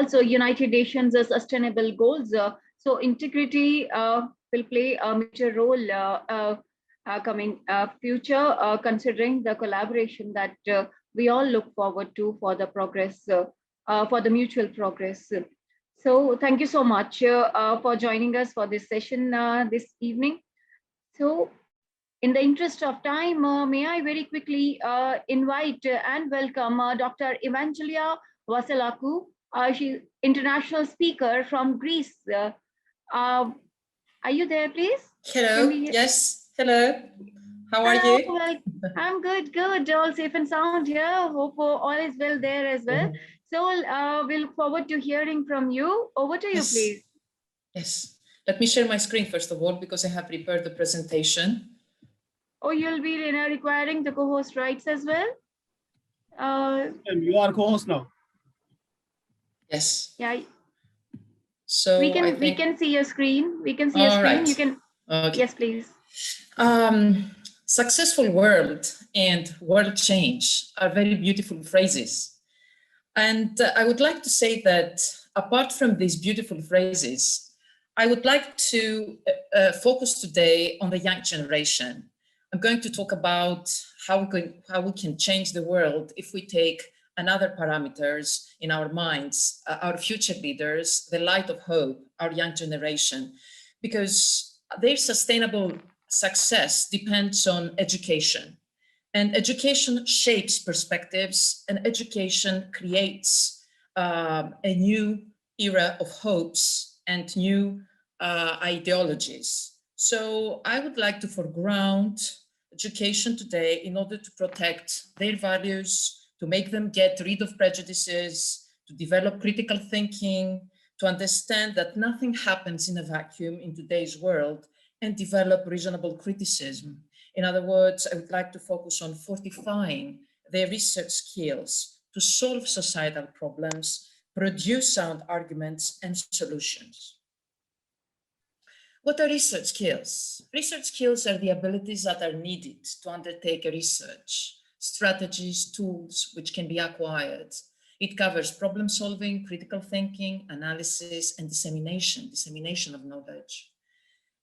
also United Nations Sustainable Goals. So integrity will play a major role coming future, considering the collaboration that we all look forward to for the progress, for the mutual progress. So thank you so much for joining us for this session this evening. So in the interest of time, may I very quickly invite and welcome Dr. Evangelia Vassilakou. She's international speaker from Greece. Are you there, please? Hello. Yes. Hello. How are you? Well, I'm good. All safe and sound here. Hope all is well there as well. So we look forward to hearing from you. Over to you, please. Yes. Let me share my screen first of all, because I have prepared the presentation. Oh, you'll be requiring the co-host rights as well? You are co-host now. Yes. Yeah. So we can see your screen. We can see your screen. Right. You can. Okay. Yes, please. Successful world and world change are very beautiful phrases. And I would like to say that apart from these beautiful phrases, I would like to focus today on the young generation. I'm going to talk about how we can change the world if we take another parameters in our minds, our future leaders, the light of hope, our young generation, because their sustainable success depends on education. And education shapes perspectives, and education creates a new era of hopes and new ideologies. So I would like to foreground education today in order to protect their values, to make them get rid of prejudices, to develop critical thinking, to understand that nothing happens in a vacuum in today's world, and develop reasonable criticism. In other words, I would like to focus on fortifying their research skills to solve societal problems, produce sound arguments and solutions. What are research skills? Research skills are the abilities that are needed to undertake a research, strategies, tools which can be acquired. It covers problem solving, critical thinking, analysis, and dissemination of knowledge.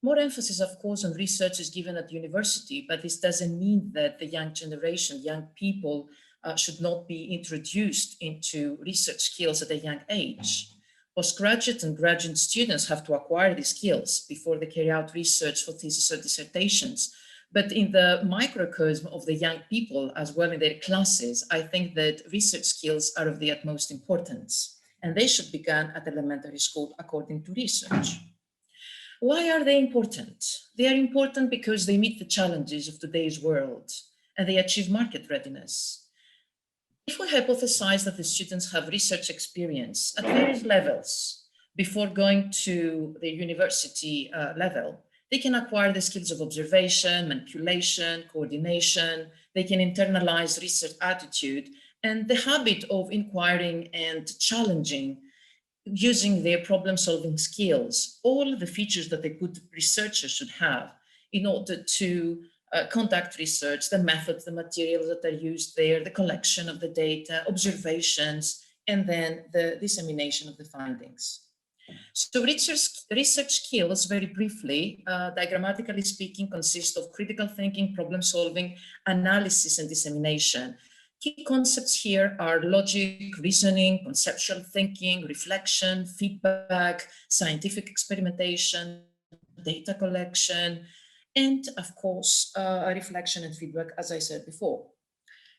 More emphasis, of course, on research is given at university, but this doesn't mean that the young generation, young people, should not be introduced into research skills at a young age. Postgraduate and graduate students have to acquire these skills before they carry out research for thesis or dissertations. But in the microcosm of the young people, as well in their classes, I think that research skills are of the utmost importance, and they should begin at elementary school according to research. Why are they important? They are important because they meet the challenges of today's world and they achieve market readiness. If we hypothesize that the students have research experience at various levels before going to the university level, they can acquire the skills of observation, manipulation, coordination. They can internalize research attitude and the habit of inquiring and challenging, using their problem-solving skills, all the features that a good researcher should have in order to conduct research, the methods, the materials that are used there, the collection of the data, observations, and then the dissemination of the findings. So research skills, very briefly, diagrammatically speaking, consist of critical thinking, problem-solving, analysis, and dissemination. Key concepts here are logic, reasoning, conceptual thinking, reflection, feedback, scientific experimentation, data collection, and of course, reflection and feedback, as I said before.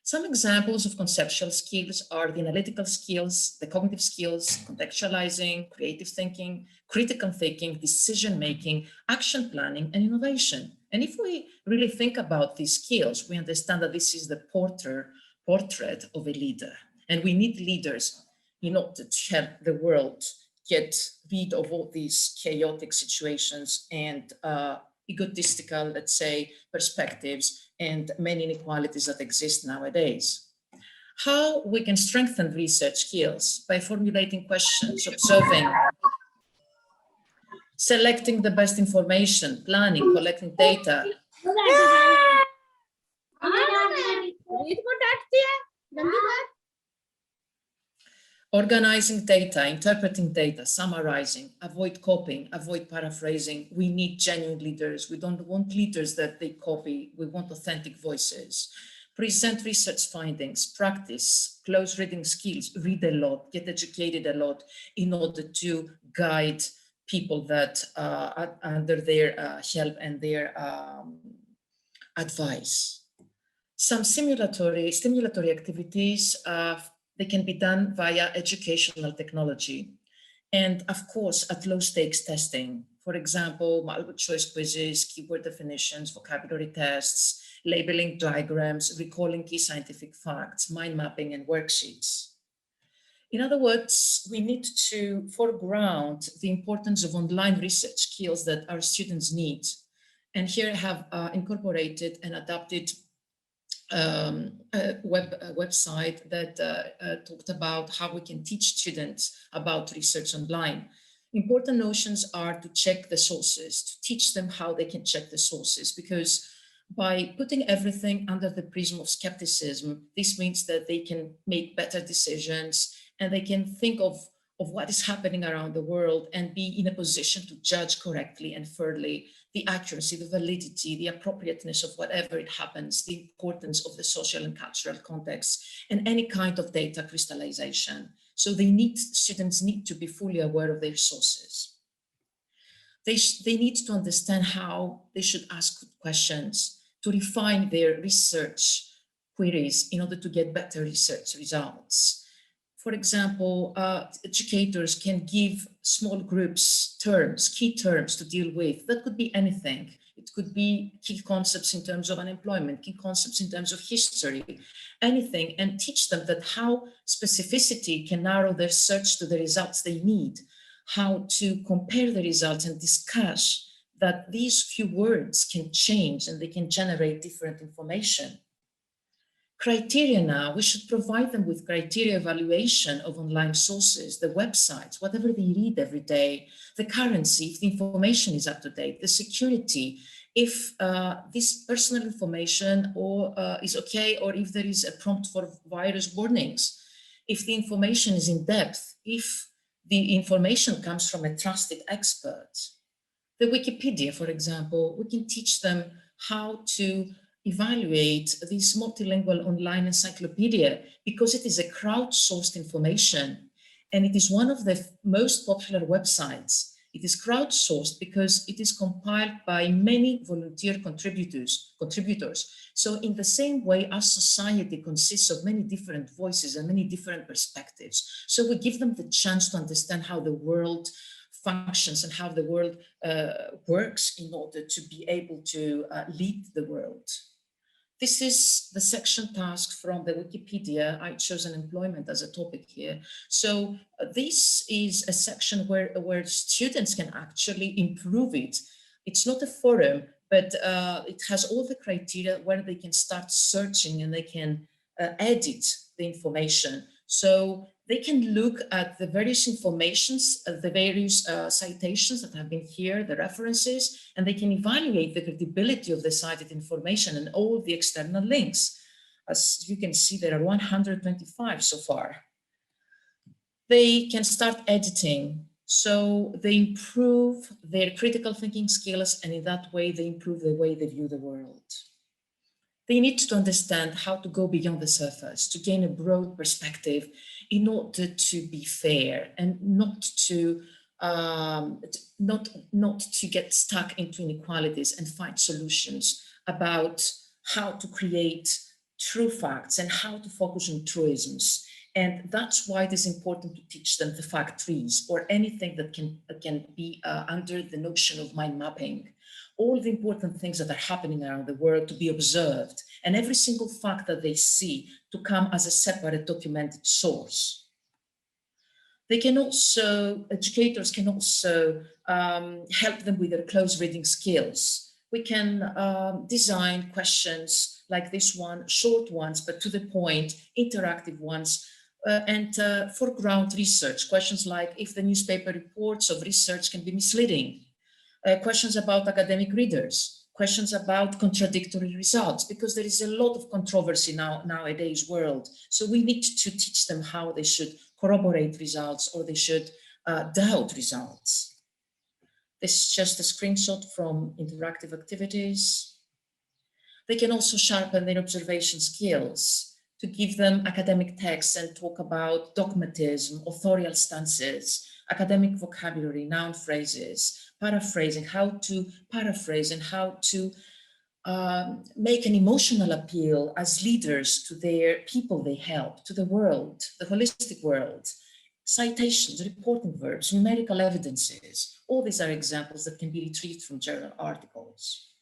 Some examples of conceptual skills are the analytical skills, the cognitive skills, contextualizing, creative thinking, critical thinking, decision-making, action planning, and innovation. And if we really think about these skills, we understand that this is the portrait of a leader. And we need leaders in order to help the world get rid of all these chaotic situations and egotistical, let's say, perspectives and many inequalities that exist nowadays. How we can strengthen research skills? By formulating questions, observing, selecting the best information, planning, collecting data. Organizing data, interpreting data, summarizing, avoid copying, avoid paraphrasing. We need genuine leaders. We don't want leaders that they copy. We want authentic voices. Present research findings, practice, close reading skills, read a lot, get educated a lot in order to guide people that are under their help and their advice. Some stimulatory activities, they can be done via educational technology. And of course, at low stakes testing, for example, multiple choice quizzes, keyword definitions, vocabulary tests, labeling diagrams, recalling key scientific facts, mind mapping, and worksheets. In other words, we need to foreground the importance of online research skills that our students need. And here I have incorporated and adapted a website that talked about how we can teach students about research online. Important notions are to check the sources, to teach them how they can check the sources, because by putting everything under the prism of skepticism, this means that they can make better decisions and they can think of what is happening around the world and be in a position to judge correctly and fairly the accuracy, the validity, the appropriateness of whatever it happens, the importance of the social and cultural context, and any kind of data crystallization. So students need to be fully aware of their sources. They need to understand how they should ask questions to refine their research queries in order to get better research results. For example, educators can give small groups terms, key terms to deal with. That could be anything. It could be key concepts in terms of unemployment, key concepts in terms of history, anything, and teach them that how specificity can narrow their search to the results they need, how to compare the results and discuss that these few words can change and they can generate different information. Criteria now, we should provide them with criteria evaluation of online sources, the websites, whatever they read every day, the currency, if the information is up to date, the security, if this personal information is okay, or if there is a prompt for virus warnings, if the information is in depth, if the information comes from a trusted expert. The Wikipedia, for example, we can teach them how to evaluate this multilingual online encyclopedia because it is a crowdsourced information and it is one of the most popular websites. It is crowdsourced because it is compiled by many volunteer contributors. So in the same way, our society consists of many different voices and many different perspectives. So we give them the chance to understand how the world functions and how the world works in order to be able to lead the world. This is the section task from the Wikipedia. I chose employment as a topic here. So this is a section where students can actually improve it. It's not a forum, but it has all the criteria where they can start searching and they can edit the information. So they can look at the various informations, the various citations that have been here, the references, and they can evaluate the credibility of the cited information and all the external links. As you can see, there are 125 so far. They can start editing. So they improve their critical thinking skills, and in that way, they improve the way they view the world. They need to understand how to go beyond the surface, to gain a broad perspective in order to be fair and not to get stuck into inequalities, and find solutions about how to create true facts and how to focus on truisms. And that's why it is important to teach them the fact trees or anything that can be under the notion of mind mapping. All the important things that are happening around the world to be observed, and every single fact that they see to come as a separate documented source. They can also, educators can also help them with their close reading skills. We can design questions like this one, short ones, but to the point, interactive ones, and foreground research, questions like if the newspaper reports of research can be misleading, questions about academic readers, questions about contradictory results, because there is a lot of controversy nowadays world. So we need to teach them how they should corroborate results or they should doubt results. This is just a screenshot from interactive activities. They can also sharpen their observation skills to give them academic texts and talk about dogmatism, authorial stances, academic vocabulary, noun phrases, paraphrasing, how to paraphrase and how to make an emotional appeal as leaders to their people they help, to the world, the holistic world. Citations, reporting verbs, numerical evidences, all these are examples that can be retrieved from journal articles.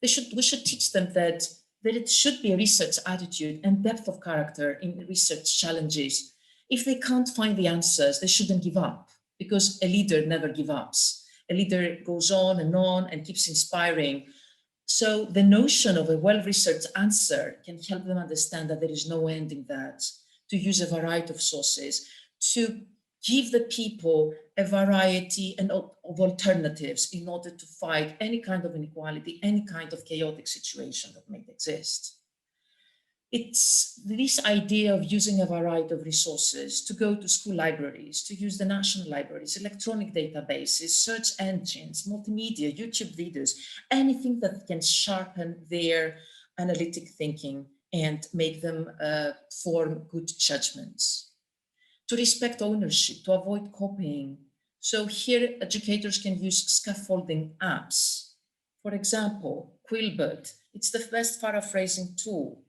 We should teach them that it should be a research attitude and depth of character in research challenges. If they can't find the answers, they shouldn't give up, because a leader never gives up. A leader goes on and keeps inspiring. So the notion of a well-researched answer can help them understand that there is no end in that, to use a variety of sources, to give the people a variety of alternatives in order to fight any kind of inequality, any kind of chaotic situation that may exist. It's this idea of using a variety of resources, to go to school libraries, to use the national libraries, electronic databases, search engines, multimedia, YouTube videos, anything that can sharpen their analytic thinking and make them form good judgments. To respect ownership, to avoid copying. So here educators can use scaffolding apps. For example, Quillbot, it's the best paraphrasing tool.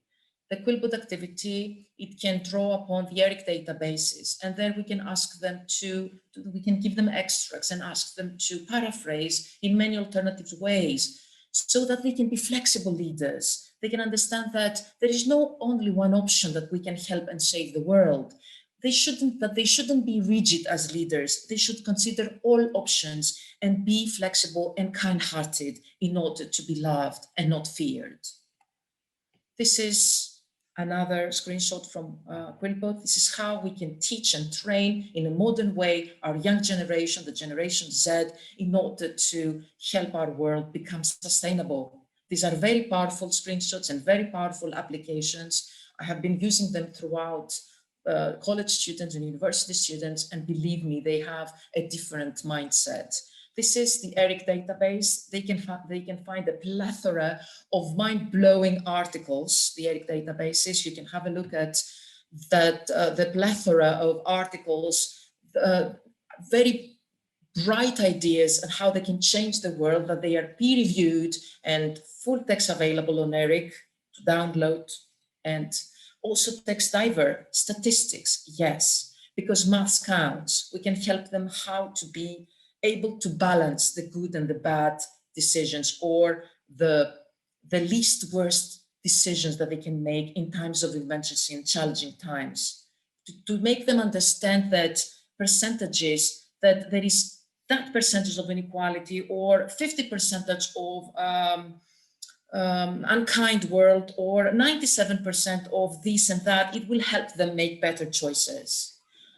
The Quillbot activity, it can draw upon the ERIC databases, and then we can ask them we can give them extracts and ask them to paraphrase in many alternative ways, so that they can be flexible leaders. They can understand that there is no only one option that we can help and save the world. They shouldn't be rigid as leaders. They should consider all options and be flexible and kind-hearted in order to be loved and not feared. This is another screenshot from Quillbot. This is how we can teach and train in a modern way our young generation, the Generation Z, in order to help our world become sustainable. These are very powerful screenshots and very powerful applications. I have been using them throughout college students and university students, and believe me, they have a different mindset. This is the ERIC database. They can find a plethora of mind-blowing articles, the ERIC databases. You can have a look at that, the plethora of articles, very bright ideas on how they can change the world, that they are peer-reviewed and full text available on ERIC to download, and also text diver, statistics, yes, because maths counts. We can help them how to be able to balance the good and the bad decisions, or the least worst decisions that they can make in times of emergency and challenging times. To make them understand that percentages, that there is that percentage of inequality or 50% of unkind world or 97% of this and that, it will help them make better choices.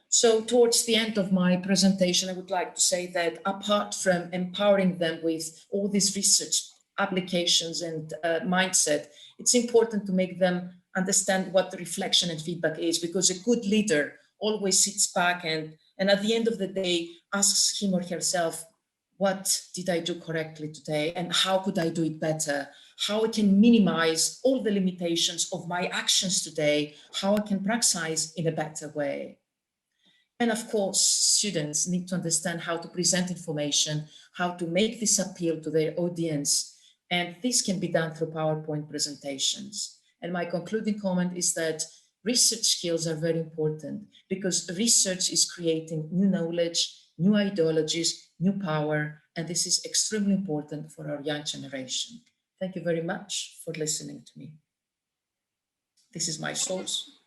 So towards the end of my presentation, I would like to say that apart from empowering them with all these research applications and mindset, it's important to make them understand what the reflection and feedback is, because a good leader always sits back and at the end of the day asks him or herself, what did I do correctly today and how could I do it better? How I can minimize all the limitations of my actions today, how I can practice in a better way. And of course, students need to understand how to present information, how to make this appeal to their audience. And this can be done through PowerPoint presentations. And my concluding comment is that research skills are very important, because research is creating new knowledge, new ideologies, new power, and this is extremely important for our young generation. Thank you very much for listening to me. This is my source.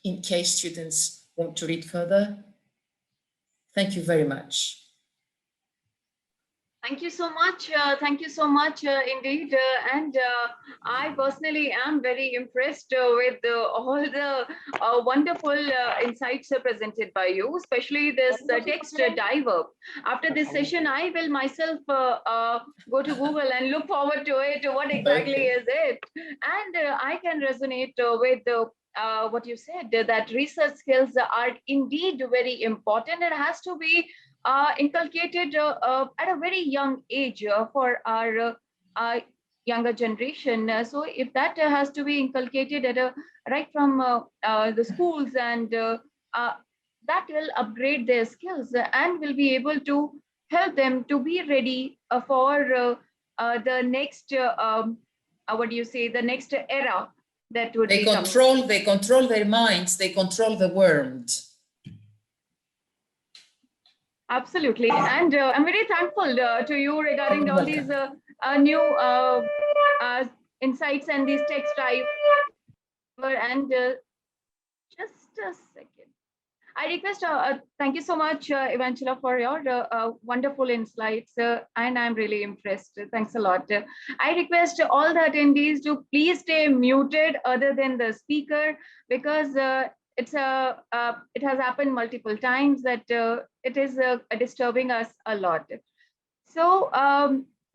In case students want to read further, thank you very much. Thank you so much. Thank you so much indeed. I personally am very impressed with all the wonderful insights presented by you, especially this text diver. After this session, I will myself go to Google and look forward to it. What exactly is it? And I can resonate with what you said, that research skills are indeed very important. It has to be inculcated at a very young age for our younger generation. So if that has to be inculcated at a right from the schools, and that will upgrade their skills and will be able to help them to be ready for the next what do you say, the next era that would They be control, coming. they control their minds, they control the world. Absolutely. And I'm very thankful to you regarding all these new insights and these text drive. And just a second. I request, thank you so much, Evangelia, for your wonderful insights. And I'm really impressed. Thanks a lot. I request all the attendees to please stay muted other than the speaker, because it has happened multiple times that it is disturbing us a lot. So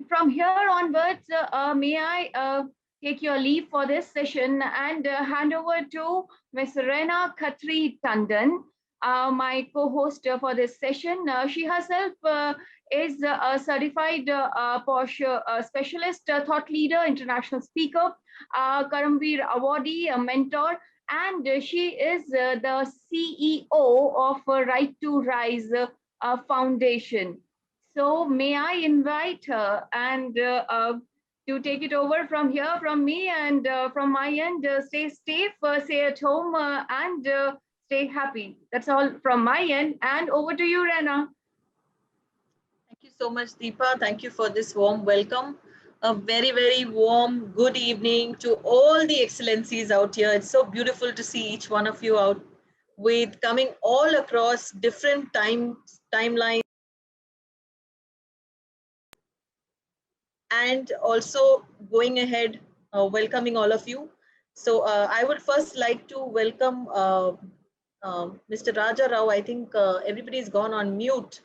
from here onwards, may I take your leave for this session and hand over to Ms. Rena Khatri Tandon, my co-host for this session. She herself is a certified POSH specialist, thought leader, international speaker, Karamveer awardee, a mentor, and she is the CEO of Right to Rise Foundation. So may I invite her and to take it over from here, from me, and from my end, stay safe, stay at home, and stay happy. That's all from my end. And over to you, Rena. Thank you so much, Deepa. Thank you for this warm welcome. A very, very warm good evening to all the excellencies out here. It's so beautiful to see each one of you out with coming all across different timelines, and also going ahead, welcoming all of you. So I would first like to welcome Mr. Raja Rao. I think everybody's gone on mute.